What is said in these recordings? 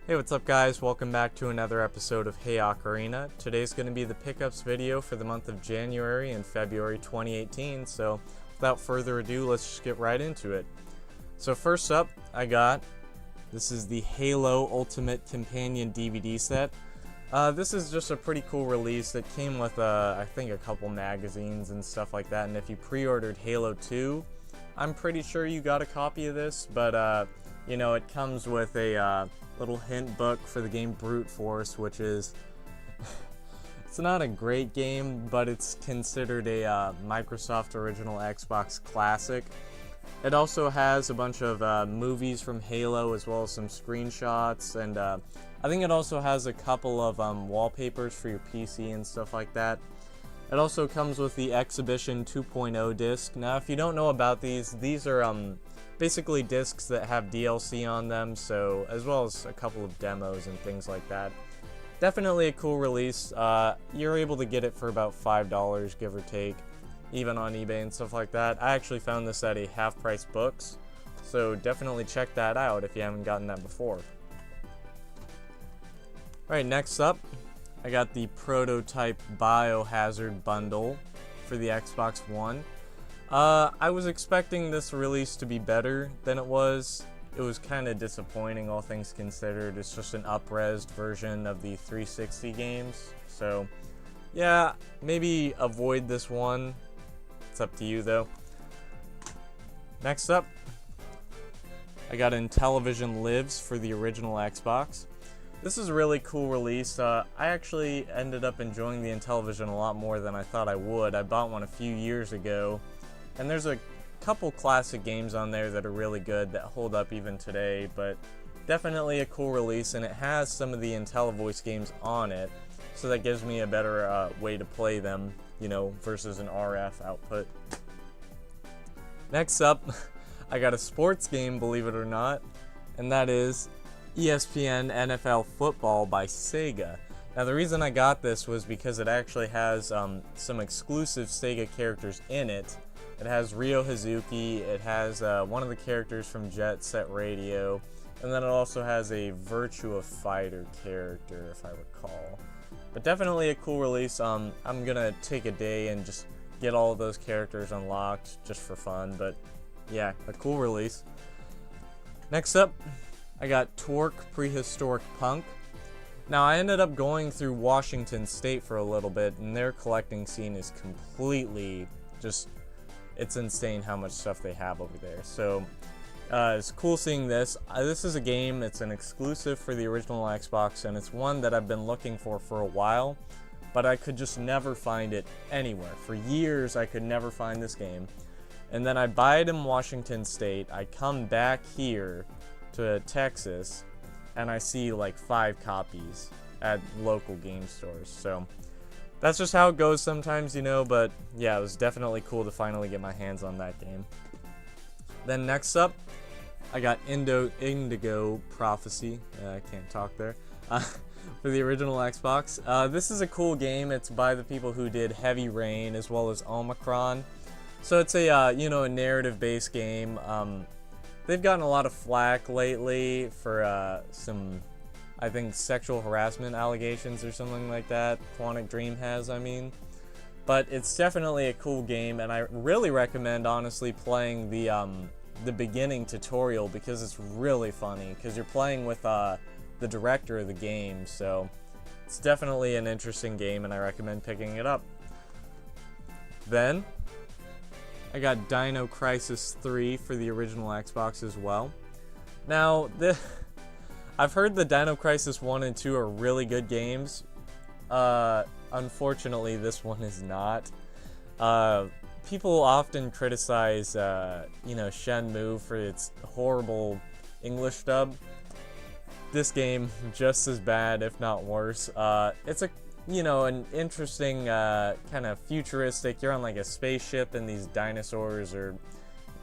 Hey, what's up guys? Welcome back to another episode of Hey Ocarina. Today's going to be the pickups video for the month of January and February 2018, so without further ado, let's just get right into it. So first up, this is the Halo Ultimate Companion DVD set. This is just a pretty cool release that came with, I think, a couple magazines and stuff like that, and if you pre-ordered Halo 2, I'm pretty sure you got a copy of this, but, you know, it comes with a little hint book for the game Brute Force, which is, it's not a great game, but it's considered a Microsoft original Xbox classic. It also has a bunch of movies from Halo, as well as some screenshots, and I think it also has a couple of wallpapers for your PC and stuff like that. It also comes with the Exhibition 2.0 disc. Now, if you don't know about these are basically discs that have DLC on them, so as well as a couple of demos and things like that. Definitely a cool release. You're able to get it for about $5, give or take, even on eBay and stuff like that. I actually found this at a half-price books, so definitely check that out if you haven't gotten that before. Alright, next up, I got the Prototype Biohazard bundle for the Xbox One. I was expecting this release to be better than it was. It was kind of disappointing, all things considered. It's just an up-resed version of the 360 games. So, yeah, maybe avoid this one. It's up to you, though. Next up, I got Intellivision Lives for the original Xbox. This is a really cool release. I actually ended up enjoying the Intellivision a lot more than I thought I would. I bought one a few years ago, and there's a couple classic games on there that are really good that hold up even today, but definitely a cool release, and it has some of the IntelliVoice games on it, so that gives me a better way to play them, you know, versus an RF output. Next up, I got a sports game, believe it or not, and that is ESPN NFL Football by Sega. Now, the reason I got this was because it actually has some exclusive Sega characters in it. It has Ryo Hazuki, it has one of the characters from Jet Set Radio, and then it also has a Virtua Fighter character, if I recall. But definitely a cool release. I'm gonna take a day and just get all of those characters unlocked just for fun, but yeah, a cool release. Next up, I got Torque Prehistoric Punk. Now, I ended up going through Washington State for a little bit, and their collecting scene is completely just, it's insane how much stuff they have over there. So, it's cool seeing this. This is a game, it's an exclusive for the original Xbox, and it's one that I've been looking for a while, but I could just never find it anywhere. For years, I could never find this game. And then I buy it in Washington State, I come back here to Texas, and I see like 5 copies at local game stores. So that's just how it goes sometimes, you know, but yeah, it was definitely cool to finally get my hands on that game. Then next up, I got Indigo Prophecy. I can't talk there. For the original Xbox. This is a cool game. It's by the people who did Heavy Rain as well as Omicron. So it's a, you know, a narrative-based game. They've gotten a lot of flack lately for some, I think, sexual harassment allegations or something like that. Quantic Dream has, I mean. But it's definitely a cool game, and I really recommend, honestly, playing the beginning tutorial because it's really funny, because you're playing with the director of the game, so it's definitely an interesting game, and I recommend picking it up. Then I got Dino Crisis 3 for the original Xbox as well. Now, I've heard the Dino Crisis 1 and 2 are really good games. Unfortunately, this one is not. People often criticize, you know, Shenmue for its horrible English dub. This game, just as bad, if not worse. It's a, you know, an interesting kind of futuristic, you're on like a spaceship and these dinosaurs are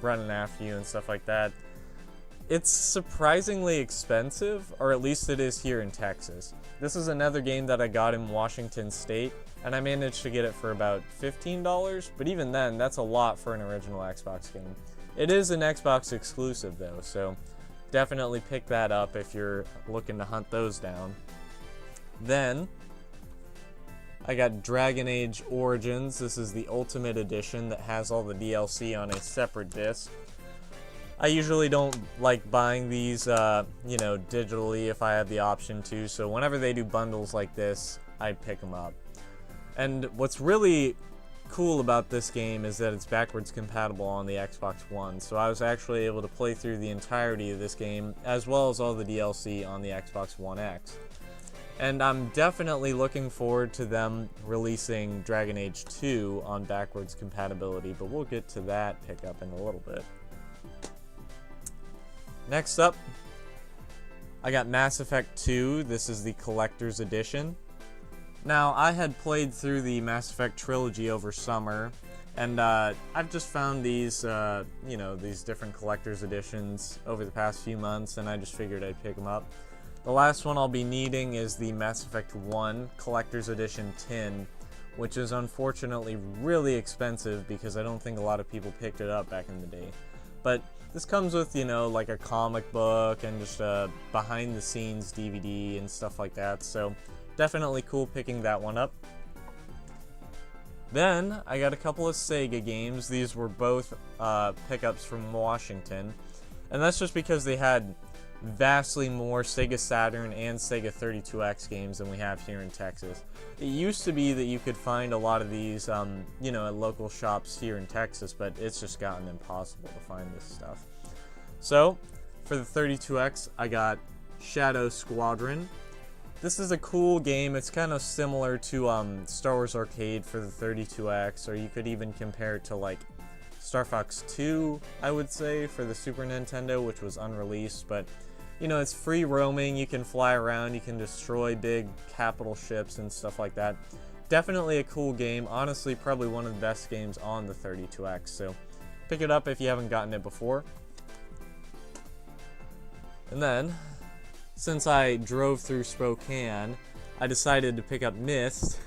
running after you and stuff like that. It's surprisingly expensive, or at least it is here in Texas. This is another game that I got in Washington State, and I managed to get it for about $15, but even then, that's a lot for an original Xbox game. It is an Xbox exclusive though, so definitely pick that up if you're looking to hunt those down. Then I got Dragon Age Origins. This is the Ultimate Edition that has all the DLC on a separate disc. I usually don't like buying these, digitally if I have the option to, so whenever they do bundles like this, I pick them up. And what's really cool about this game is that it's backwards compatible on the Xbox One, so I was actually able to play through the entirety of this game, as well as all the DLC on the Xbox One X. And I'm definitely looking forward to them releasing Dragon Age 2 on backwards compatibility, but we'll get to that pickup in a little bit. Next up, I got Mass Effect 2. This is the Collector's Edition. Now, I had played through the Mass Effect trilogy over summer, and I've just found these, these different Collector's Editions over the past few months, and I just figured I'd pick them up. The last one I'll be needing is the Mass Effect 1 Collector's Edition Tin, which is unfortunately really expensive because I don't think a lot of people picked it up back in the day. But this comes with, like a comic book and just a behind-the-scenes DVD and stuff like that, so definitely cool picking that one up. Then, I got a couple of Sega games. These were both pickups from Washington, and that's just because they had vastly more Sega Saturn and Sega 32X games than we have here in Texas. It used to be that you could find a lot of these, at local shops here in Texas, but it's just gotten impossible to find this stuff. So, for the 32X, I got Shadow Squadron. This is a cool game. It's kind of similar to Star Wars Arcade for the 32X, or you could even compare it to like Star Fox 2, I would say, for the Super Nintendo, which was unreleased, but it's free roaming, you can fly around, you can destroy big capital ships and stuff like that. Definitely a cool game, honestly probably one of the best games on the 32X, so pick it up if you haven't gotten it before. And then, since I drove through Spokane, I decided to pick up Myst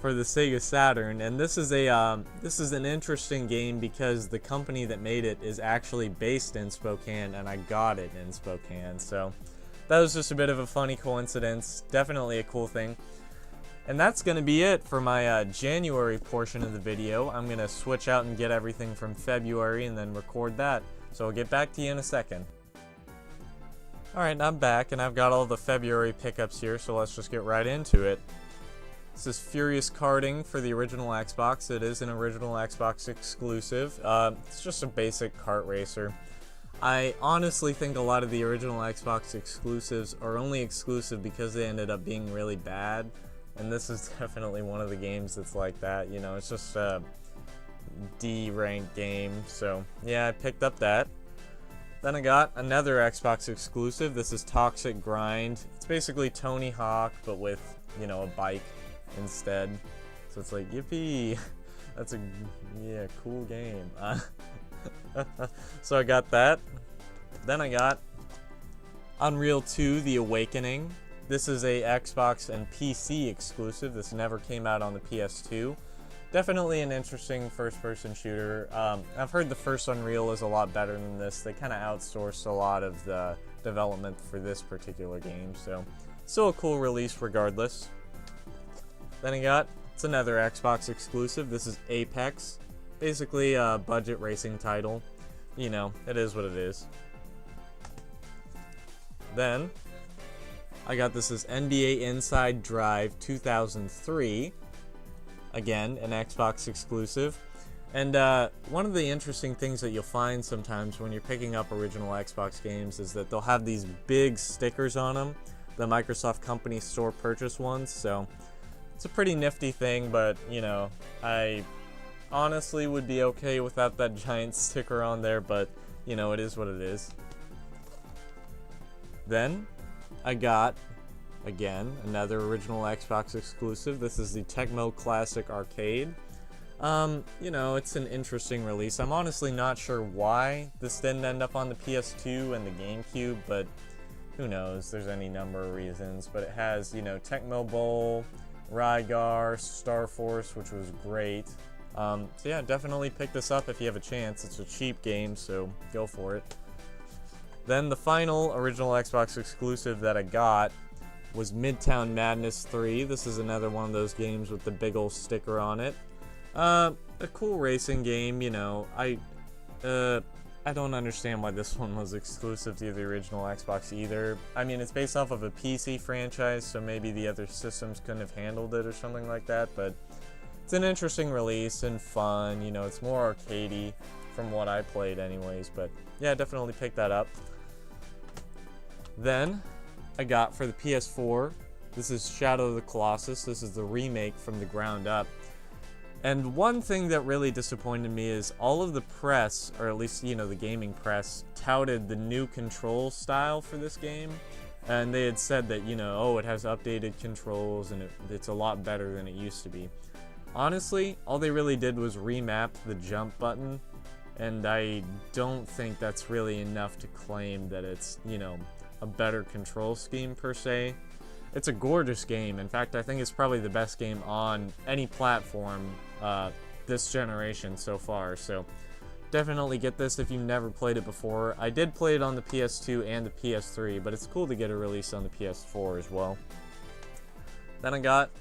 for the Sega Saturn, and this is an interesting game because the company that made it is actually based in Spokane, and I got it in Spokane, so that was just a bit of a funny coincidence. Definitely a cool thing. And that's going to be it for my January portion of the video. I'm going to switch out and get everything from February and then record that, so I'll get back to you in a second. Alright, I'm back, and I've got all the February pickups here, so let's just get right into it. This is Furious Karting for the original Xbox. It is an original Xbox exclusive. It's just a basic kart racer. I honestly think a lot of the original Xbox exclusives are only exclusive because they ended up being really bad. And this is definitely one of the games that's like that. It's just a D-ranked game. So, yeah, I picked up that. Then I got another Xbox exclusive. This is Toxic Grind. It's basically Tony Hawk, but with, a bike instead. So it's like, yippee! That's a cool game. So I got that. Then I got Unreal 2 The Awakening. This is a Xbox and PC exclusive. This never came out on the PS2. Definitely an interesting first-person shooter. I've heard the first Unreal is a lot better than this. They kind of outsourced a lot of the development for this particular game, so still a cool release regardless. Then it's another Xbox exclusive. This is Apex. Basically a budget racing title. It is what it is. Then I got this as NBA Inside Drive 2003. Again, an Xbox exclusive. And one of the interesting things that you'll find sometimes when you're picking up original Xbox games is that they'll have these big stickers on them, the Microsoft Company Store purchase ones, so it's a pretty nifty thing, but, I honestly would be okay without that giant sticker on there, but, it is what it is. Then, I got, again, another original Xbox exclusive. This is the Tecmo Classic Arcade. It's an interesting release. I'm honestly not sure why this didn't end up on the PS2 and the GameCube, but who knows, there's any number of reasons. But it has, Tecmo Bowl, Rygar, Star Force, which was great. So yeah, definitely pick this up if you have a chance. It's a cheap game, so go for it. Then the final original Xbox exclusive that I got was Midtown Madness 3. This is another one of those games with the big ol' sticker on it. A cool racing game, you know. I don't understand why this one was exclusive to the original Xbox either. I mean, it's based off of a PC franchise, so maybe the other systems couldn't have handled it or something like that, but it's an interesting release and fun. You know, it's more arcadey from what I played anyways, but yeah, definitely pick that up. Then I got for the PS4, this is Shadow of the Colossus. This is the remake from the ground up. And one thing that really disappointed me is all of the press, or at least, you know, the gaming press, touted the new control style for this game. And they had said that, you know, oh, it has updated controls and it's a lot better than it used to be. Honestly, all they really did was remap the jump button. And I don't think that's really enough to claim that it's, you know, a better control scheme per se. It's a gorgeous game. In fact, I think it's probably the best game on any platform this generation so far. So definitely get this if you've never played it before. I did play it on the PS2 and the PS3, but it's cool to get a release on the PS4 as well. Then I got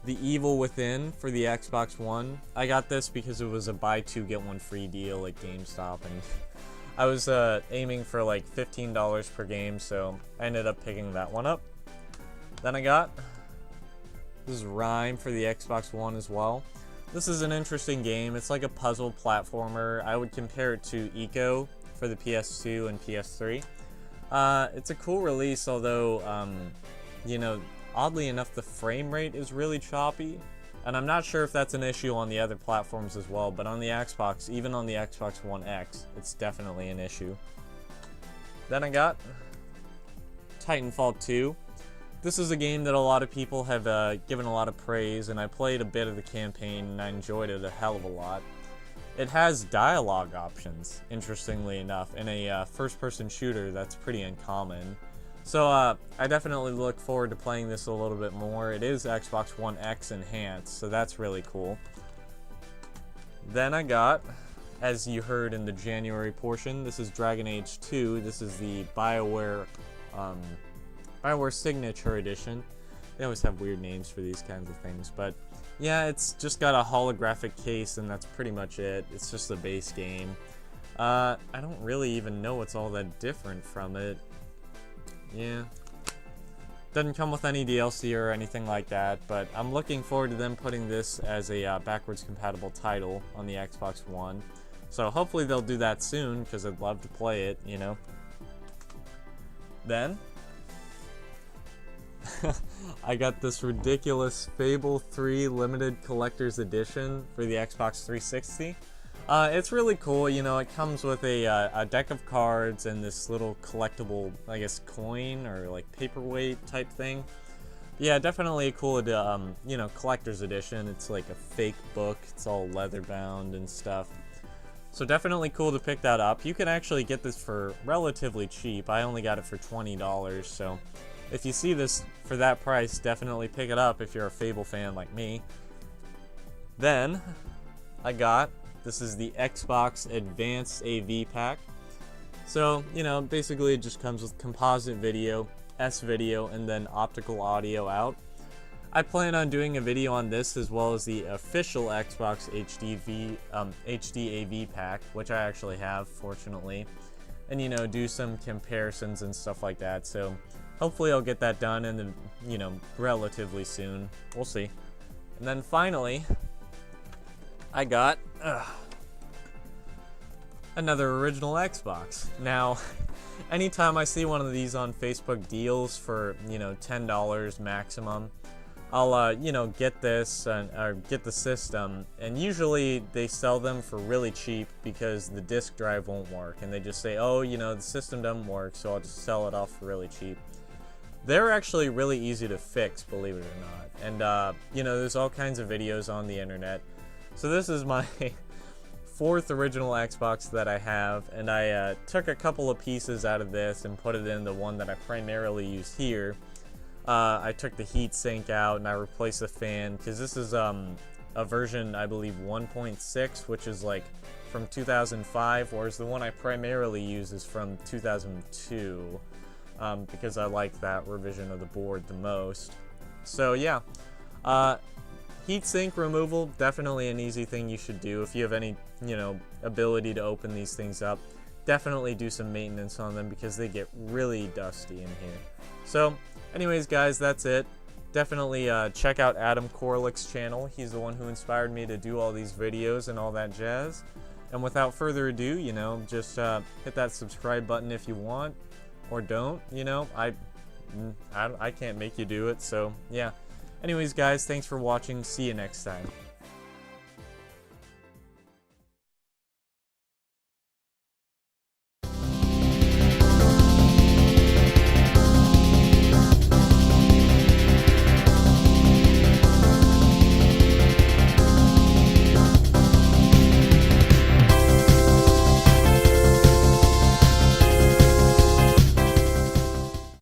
The Evil Within for the Xbox One. I got this because it was a buy two get one free deal at GameStop, and I was aiming for like $15 per game, so I ended up picking that one up. Then I got this is Rime for the Xbox One as well. This is an interesting game. It's like a puzzle platformer. I would compare it to Ico for the PS2 and PS3. It's a cool release, although, you know, oddly enough, the frame rate is really choppy. And I'm not sure if that's an issue on the other platforms as well, but on the Xbox, even on the Xbox One X, it's definitely an issue. Then I got Titanfall 2. This is a game that a lot of people have given a lot of praise, and I played a bit of the campaign, and I enjoyed it a hell of a lot. It has dialogue options, interestingly enough, in a first-person shooter that's pretty uncommon. So I definitely look forward to playing this a little bit more. It is Xbox One X enhanced, so that's really cool. Then I got, as you heard in the January portion, this is Dragon Age 2. This is the BioWare Signature Edition. They always have weird names for these kinds of things, but yeah, it's just got a holographic case, and that's pretty much it. It's just the base game. I don't really even know what's all that different from it. Yeah, doesn't come with any DLC or anything like that, but I'm looking forward to them putting this as a backwards compatible title on the Xbox One. So hopefully they'll do that soon, because I'd love to play it, you know. Then I got this ridiculous Fable 3 limited collector's edition for the Xbox 360. It's really cool, you know. It comes with a deck of cards and this little collectible, I guess, coin or like paperweight type thing. Yeah, definitely a cool, you know, collector's edition. It's like a fake book. It's all leather bound and stuff. So definitely cool to pick that up. You can actually get this for relatively cheap. I only got it for $20, so if you see this for that price, definitely pick it up if you're a Fable fan like me. Then I got, this is the Xbox Advanced AV Pack. So, you know, basically it just comes with composite video, S-video, and then optical audio out. I plan on doing a video on this as well as the official Xbox HD AV Pack, which I actually have, fortunately. And, you know, do some comparisons and stuff like that. So hopefully I'll get that done in the, you know, relatively soon. We'll see. And then finally, I got another original Xbox. Now, anytime I see one of these on Facebook deals for, you know, $10 maximum, I'll, you know, get this or get the system, and usually they sell them for really cheap because the disk drive won't work, and they just say, oh, you know, the system doesn't work, so I'll just sell it off for really cheap. They're actually really easy to fix, believe it or not, and, you know, there's all kinds of videos on the internet. So this is my fourth original Xbox that I have, and I took a couple of pieces out of this and put it in the one that I primarily use here. I took the heat sink out and I replaced the fan, because this is a version, I believe, 1.6, which is like from 2005, whereas the one I primarily use is from 2002, because I like that revision of the board the most. So yeah, heatsink removal, definitely an easy thing you should do. If you have any, ability to open these things up, definitely do some maintenance on them because they get really dusty in here. So anyways guys, that's it. Definitely check out Adam Korlick's channel. He's the one who inspired me to do all these videos and all that jazz. And without further ado, just hit that subscribe button if you want, or don't. I can't make you do it, so yeah. Anyways guys, thanks for watching. See you next time.